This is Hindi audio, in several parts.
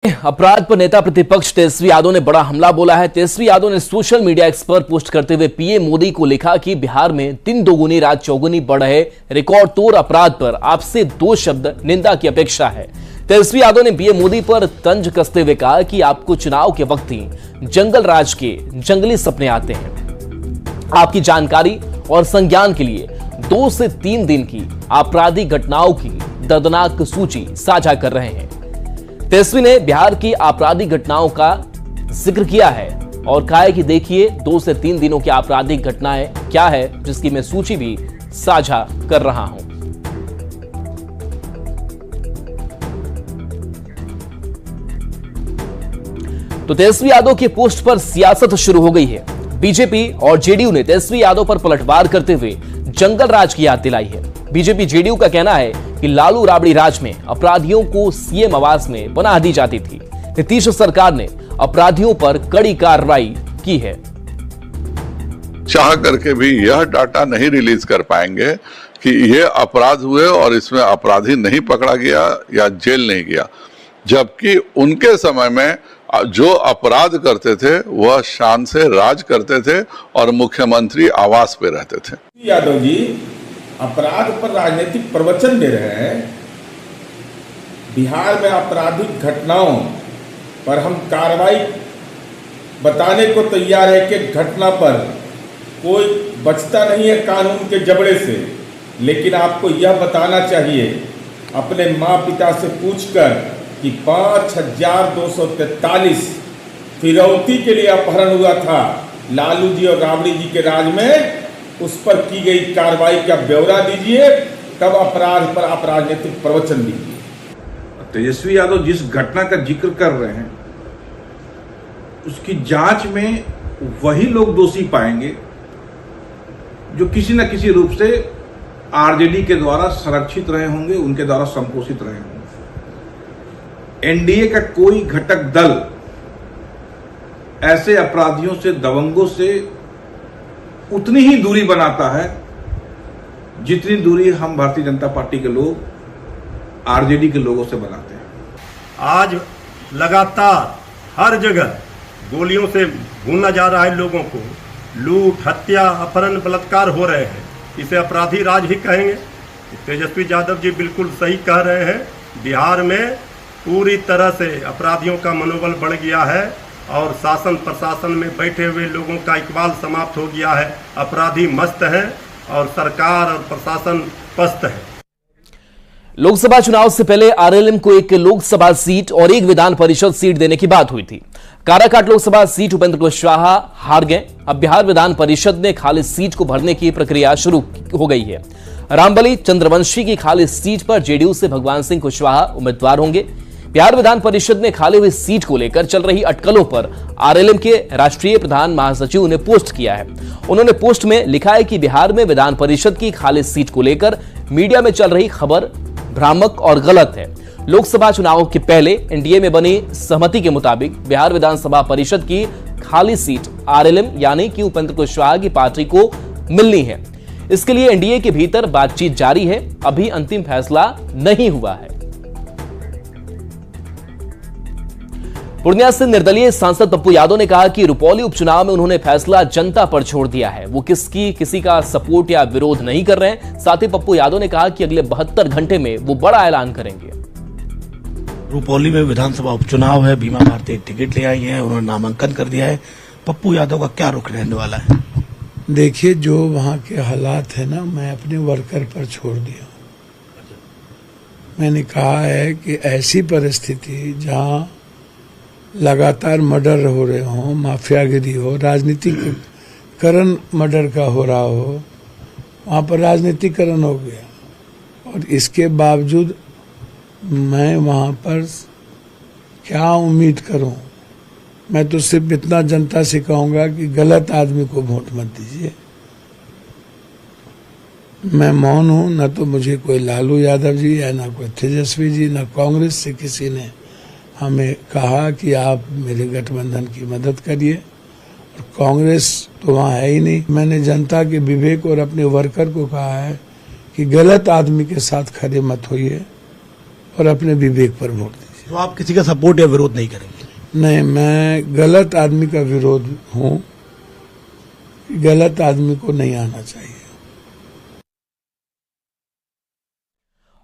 अपराध पर नेता प्रतिपक्ष तेजस्वी यादव ने बड़ा हमला बोला है। तेजस्वी यादव ने सोशल मीडिया एक्स पर पोस्ट करते हुए पीएम मोदी को लिखा कि बिहार में दिन दोगुनी रात चौगुनी बढ़ रहे रिकॉर्ड तोड़ अपराध पर आपसे 2 शब्द निंदा की अपेक्षा है। तेजस्वी यादव ने पीएम मोदी पर तंज कसते हुए कहा कि आपको चुनाव के वक्त ही जंगल राज के जंगली सपने आते हैं। आपकी जानकारी और संज्ञान के लिए 2 से 3 दिन की आपराधिक घटनाओं की दर्दनाक सूची साझा कर रहे हैं। तेजस्वी ने बिहार की आपराधिक घटनाओं का जिक्र किया है और कहा है कि देखिए 2 से 3 दिनों की आपराधिक घटनाएं क्या है, जिसकी मैं सूची भी साझा कर रहा हूं। तो तेजस्वी यादव की पोस्ट पर सियासत शुरू हो गई है। बीजेपी और जेडीयू ने तेजस्वी यादव पर पलटवार करते हुए जंगल राज की याद दिलाई है। बीजेपी जेडीयू का कहना है कि लालू राबड़ी राज में अपराधियों को सीएम आवास में पनाह दी जाती थी। नीतीश सरकार ने अपराधियों पर कड़ी कार्रवाई की है। चाह करके भी यह डाटा नहीं रिलीज कर पाएंगे कि ये अपराध हुए और इसमें अपराधी नहीं पकड़ा गया या जेल नहीं गया, जबकि उनके समय में जो अपराध करते थे वह शान से राज करते थे और मुख्यमंत्री आवास पे रहते थे। यादव जी अपराध पर राजनीतिक प्रवचन दे रहे हैं। बिहार में आपराधिक घटनाओं पर हम कार्रवाई बताने को तैयार है कि घटना पर कोई बचता नहीं है कानून के जबड़े से, लेकिन आपको यह बताना चाहिए अपने माँ पिता से पूछकर कि 5243 फिरौती के लिए अपहरण हुआ था लालू जी और राबड़ी जी के राज में, उस पर की गई कार्रवाई का ब्यौरा दीजिए, तब अपराध पर आप राजनीतिक प्रवचन दीजिए। तेजस्वी यादव जिस घटना का जिक्र कर रहे हैं उसकी जांच में वही लोग दोषी पाएंगे जो किसी न किसी रूप से आरजेडी के द्वारा संरक्षित रहे होंगे, उनके द्वारा संपोषित रहे होंगे। एनडीए का कोई घटक दल ऐसे अपराधियों से, दबंगों से उतनी ही दूरी बनाता है जितनी दूरी हम भारतीय जनता पार्टी के लोग आरजेडी के लोगों से बनाते हैं। आज लगातार हर जगह गोलियों से भूना जा रहा है लोगों को। लूट, हत्या, अपहरण, बलात्कार हो रहे हैं। इसे अपराधी राज ही कहेंगे। तेजस्वी यादव जी बिल्कुल सही कह रहे हैं। बिहार में पूरी तरह से अपराधियों का मनोबल बढ़ गया है और शासन प्रशासन में बैठे हुए लोगों का इकबाल समाप्त हो गया है। अपराधी मस्त हैं और सरकार और प्रशासन पस्त है। लोकसभा चुनाव से पहले आरएलएम को एक लोकसभा सीट और एक विधान परिषद सीट देने की बात हुई थी। काराकाट लोकसभा सीट उपेंद्र कुशवाहा हार गए। अब बिहार विधान परिषद में खाली सीट को भरने की प्रक्रिया शुरू हो गई है। रामबली चंद्रवंशी की खाली सीट पर जेडीयू से भगवान सिंह कुशवाहा उम्मीदवार होंगे। बिहार विधान परिषद में खाली हुई सीट को लेकर चल रही अटकलों पर आरएलएम के राष्ट्रीय प्रधान महासचिव ने पोस्ट किया है। उन्होंने पोस्ट में लिखा है कि बिहार में विधान परिषद की खाली सीट को लेकर मीडिया में चल रही खबर भ्रामक और गलत है। लोकसभा चुनाव के पहले एनडीए में बनी सहमति के मुताबिक बिहार विधानसभा परिषद की खाली सीट आरएलएम यानी कि उपेंद्र कुशवाहा की पार्टी को मिलनी है। इसके लिए एनडीए के भीतर बातचीत जारी है। अभी अंतिम फैसला नहीं हुआ है। पूर्णिया से निर्दलीय सांसद पप्पू यादव ने कहा कि रुपौली उपचुनाव में उन्होंने फैसला जनता पर छोड़ दिया है। वो किसी का सपोर्ट या विरोध नहीं कर रहे हैं। साथ ही पप्पू यादव ने कहा कि अगले 72 घंटे में वो बड़ा ऐलान करेंगे। रुपौली में विधानसभा उपचुनाव है। बीमा भारती टिकट ले आई है, उन्होंने नामांकन कर दिया है। पप्पू यादव का क्या रुख रहने वाला है? देखिए, जो वहां के हालात है ना, मैं अपने वर्कर पर छोड़ दिया। मैंने कहा है कि ऐसी परिस्थिति जहां लगातार मर्डर हो रहे हो, माफियागिरी हो, राजनीतिकरण मर्डर का हो रहा हो, वहां पर राजनीतिकरण हो गया और इसके बावजूद मैं वहां पर क्या उम्मीद करूं? मैं तो सिर्फ इतना जनता से कहूंगा कि गलत आदमी को वोट मत दीजिए। मैं मौन हूं। न तो मुझे कोई लालू यादव जी या ना कोई तेजस्वी जी, न कांग्रेस से किसी ने हमें कहा कि आप मेरे गठबंधन की मदद करिए, और कांग्रेस तो वहाँ है ही नहीं। मैंने जनता के विवेक और अपने वर्कर को कहा है कि गलत आदमी के साथ खड़े मत होइए और अपने विवेक पर वोट दीजिए। तो आप किसी का सपोर्ट या विरोध नहीं करेंगे? नहीं, मैं गलत आदमी का विरोध हूं। गलत आदमी को नहीं आना चाहिए।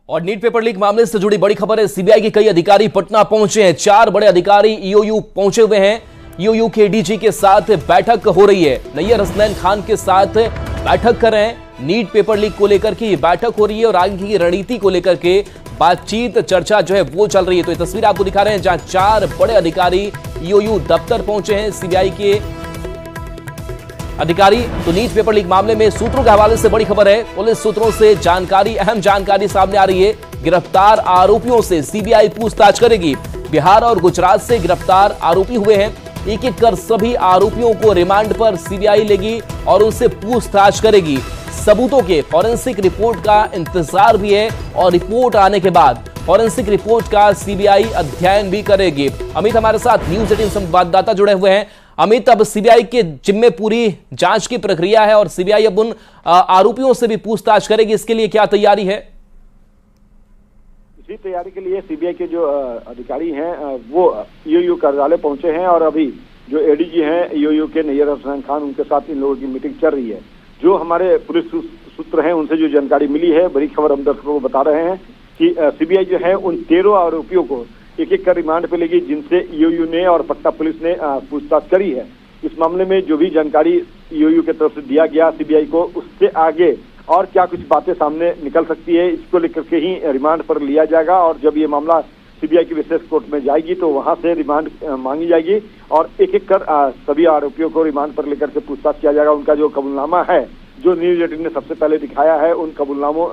और नीट पेपर लीक मामले से जुड़ी बड़ी खबर है। सीबीआई के कई अधिकारी पटना पहुंचे हैं। 4 बड़े अधिकारी ईओयू पहुंचे हुए हैं। ईओयू के एडीजी के साथ बैठक हो रही है। नैयर हसनैन खान के साथ बैठक कर रहे हैं। नीट पेपर लीक को लेकर के ये बैठक हो रही है और आगे की रणनीति को लेकर के बातचीत चर्चा जो है वो चल रही है। तो ये तस्वीर आपको दिखा रहे हैं जहां 4 बड़े अधिकारी ईओयू दफ्तर पहुंचे हैं, सीबीआई के अधिकारी। तो नीट पेपर लीक मामले में सूत्रों के हवाले से बड़ी खबर है। पुलिस सूत्रों से जानकारी, अहम जानकारी सामने आ रही है। गिरफ्तार आरोपियों से सीबीआई पूछताछ करेगी। बिहार और गुजरात से गिरफ्तार आरोपी हुए हैं। एक एक कर सभी आरोपियों को रिमांड पर सीबीआई लेगी और उनसे पूछताछ करेगी। सबूतों के फॉरेंसिक रिपोर्ट का इंतजार भी है और रिपोर्ट आने के बाद फॉरेंसिक रिपोर्ट का सीबीआई अध्ययन भी करेगी। अमित हमारे साथ न्यूज 18 संवाददाता जुड़े हुए हैं। अमित, अब सीबीआई के जिम्मे पूरी जांच की प्रक्रिया है और सीबीआई अब उन आरोपियों से भी पूछताछ करेगी। इसके लिए क्या तैयारी है? इसी तैयारी के लिए सीबीआई के जो अधिकारी हैं वो ईओयू कार्यालय पहुंचे हैं और अभी जो एडीजी हैं ईओयू के नैयर हसनैन खान, उनके साथ इन लोगों की मीटिंग चल रही है। जो हमारे पुलिस सूत्र हैं उनसे जो जानकारी मिली है, बड़ी खबर हम दर्शकों को बता रहे हैं कि सीबीआई जो है उन 13 आरोपियों को एक एक कर रिमांड पे लेगी, जिनसे ईओयू ने और पटना पुलिस ने पूछताछ करी है। इस मामले में जो भी जानकारी ईओयू की तरफ से दिया गया सीबीआई को, उससे आगे और क्या कुछ बातें सामने निकल सकती है, इसको लेकर के ही रिमांड पर लिया जाएगा। और जब ये मामला सीबीआई की विशेष कोर्ट में जाएगी तो वहां से रिमांड मांगी जाएगी और एक एक कर सभी आरोपियों को रिमांड पर लेकर के पूछताछ किया जाएगा। उनका जो कबूलनामा है, जो न्यूज 18 ने सबसे पहले दिखाया है, उन कबूलनामों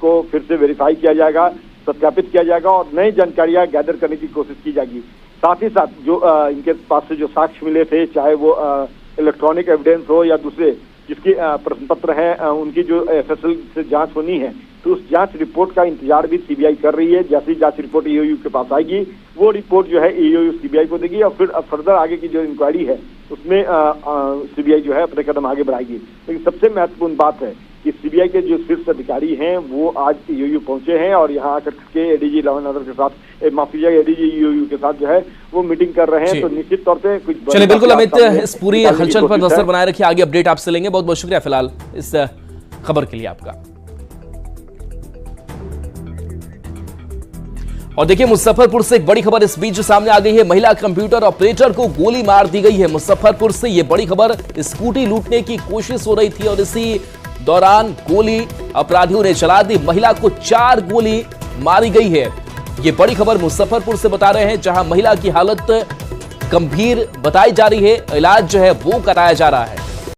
को फिर से वेरीफाई किया जाएगा, सत्यापित किया जाएगा और नई जानकारियां गैदर करने की कोशिश की जाएगी। साथ ही साथ जो इनके पास से जो साक्ष्य मिले थे, चाहे वो इलेक्ट्रॉनिक एविडेंस हो या दूसरे जिसकी प्रश्न पत्र है, उनकी जो एफएसएल से जांच होनी है, तो उस जांच रिपोर्ट का इंतजार भी सीबीआई कर रही है। जैसी जांच रिपोर्ट ईओयू के पास आएगी, वो रिपोर्ट जो है ईओयू सीबीआई को देगी और फिर फर्दर आगे की जो इंक्वायरी है उसमें सीबीआई जो है अपने कदम आगे बढ़ाएगी। लेकिन सबसे महत्वपूर्ण बात है कि सीबीआई के जो शीर्ष अधिकारी हैं वो आज ईओयू पहुंचे हैं और यहाँ आकर के एडीजी लॉ एंड ऑर्डर के साथ, एडीजी ईओयू के साथ जो है वो मीटिंग कर रहे हैं। तो निश्चित तौर पे कुछ चलिए, बिल्कुल अमित, इस पूरी हलचल पर नजर बनाए रखिए। आगे अपडेट आपसे लेंगे। बहुत बहुत शुक्रिया फिलहाल इस खबर के लिए आपका। और देखिए, मुजफ्फरपुर से एक बड़ी खबर इस बीच सामने आ गई है। महिला कंप्यूटर ऑपरेटर को गोली मार दी गई है। मुजफ्फरपुर से यह बड़ी खबर, स्कूटी लूटने की कोशिश हो रही थी और इसी दौरान गोली अपराधियों ने चला दी। महिला को 4 गोली मारी गई है। यह बड़ी खबर मुजफ्फरपुर से बता रहे हैं, जहां महिला की हालत गंभीर बताई जा रही है। इलाज जो है वो कराया जा रहा है।